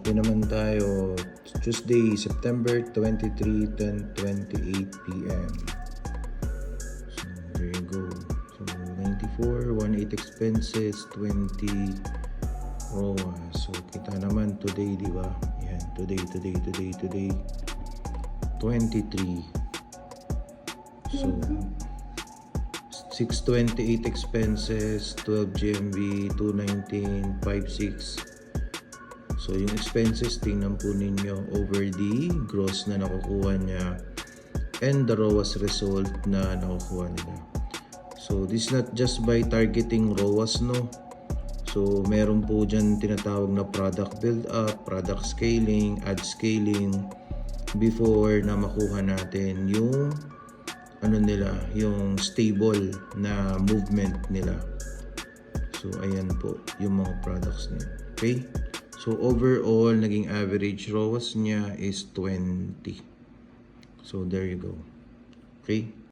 Happy naman tayo. Tuesday, September 23, 10:28 p.m. So, there you go. So, 94, 18 expenses, 20 ROAS. So, kita naman today, di ba? Yan, today. 23. So, 628 expenses, 12 GMV, 219, 56. So, yung expenses, tingnan po ninyo over the gross na nakukuha niya and the ROAS result na nakukuha nila. So, this is not just by targeting ROAS, no? So, meron po dyan tinatawag na product build-up, product scaling, ad scaling before na makuha natin yung yung stable na movement nila. So, ayan po yung mga products niya. Okay? So, overall, naging average ROAS niya is 20. So, there you go. Okay?